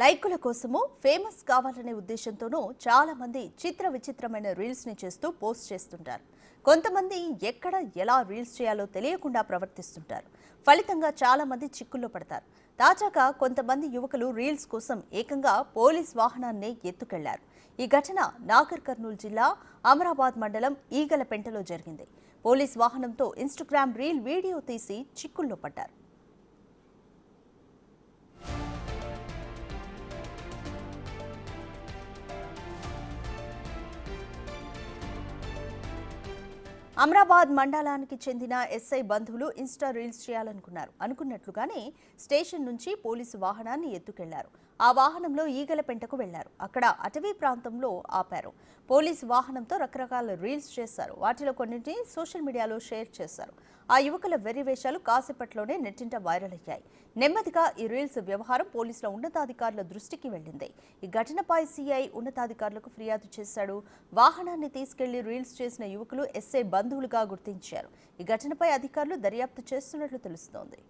లైకుల కోసమో ఫేమస్ కావాలనే ఉద్దేశంతోనూ చాలా మంది చిత్ర విచిత్రమైన రీల్స్ ని చేస్తూ పోస్ట్ చేస్తుంటారు. కొంతమంది ఎక్కడ ఎలా రీల్స్ చేయాలో తెలియకుండా ప్రవర్తిస్తుంటారు. ఫలితంగా చాలా మంది చిక్కుల్లో పడతారు. తాజాగా కొంతమంది యువకులు రీల్స్ కోసం ఏకంగా పోలీస్ వాహనాన్ని ఎత్తుకెళ్లారు. ఈ ఘటన నాగర్ కర్నూలు జిల్లా అమరాబాద్ మండలం ఈగలపెంటలో జరిగింది. పోలీస్ వాహనంతో ఇన్స్టాగ్రామ్ రీల్ వీడియో తీసి చిక్కుల్లో పడ్డారు. అమరాబాద్ మండలానికి చెందిన ఎస్ఐ బంధువులు ఇన్స్టా రీల్స్ చేయాలనుకున్నారు. అనుకున్నట్లుగానే స్టేషన్ నుంచి పోలీసు వాహనాన్ని ఎత్తుకెళ్లారు. ఆ వాహనంలో ఈగలపెంటకు వెళ్లారు. అక్కడ అటవీ ప్రాంతంలో ఆపారు. పోలీసు వాహనంతో రకరకాల రీల్స్ చేశారు. వాటిలో కొన్నింటిని సోషల్ మీడియాలో షేర్ చేశారు. ఆ యువకుల వెర్రివేషాలు కాసేపట్లోనే నెట్టింట వైరల్ అయ్యాయి. నెమ్మదిగా ఈ రీల్స్ వ్యవహారం పోలీసుల ఉన్నతాధికారుల దృష్టికి వెళ్లింది. ఈ ఘటనపై సీఐ ఉన్నతాధికారులకు ఫిర్యాదు చేశాడు. వాహనాన్ని తీసుకెళ్లి రీల్స్ చేసిన యువకులు ఎస్ఐ బంధువులుగా గుర్తించారు. ఈ ఘటనపై అధికారులు దర్యాప్తు చేస్తున్నట్లు తెలుస్తోంది.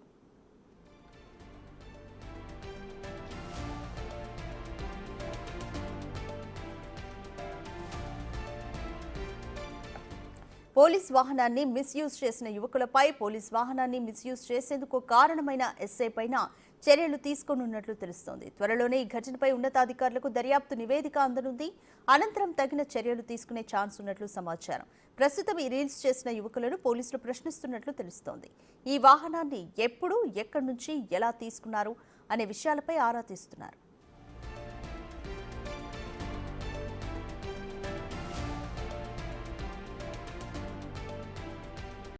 పోలీస్ వాహనాన్ని మిస్యూజ్ చేసిన యువకులపై పోలీస్ వాహనాన్ని మిస్యూజ్ చేసేందుకు కారణమైన ఎస్ఐ పైన చర్యలు తీసుకోనున్నట్లు తెలుస్తోంది. త్వరలోనే ఈ ఘటనపై ఉన్నతాధికారులకు దర్యాప్తు నివేదిక అందనుంది. అనంతరం తగిన చర్యలు తీసుకునే ఛాన్స్ ఉన్నట్లు సమాచారం. ప్రస్తుతం ఈ రీల్స్ చేసిన యువకులను పోలీసులు ప్రశ్నిస్తున్నట్లు తెలుస్తోంది. ఈ వాహనాన్ని ఎప్పుడు, ఎక్కడి నుంచి, ఎలా తీసుకున్నారు అనే విషయాలపై ఆరా తీస్తున్నారు.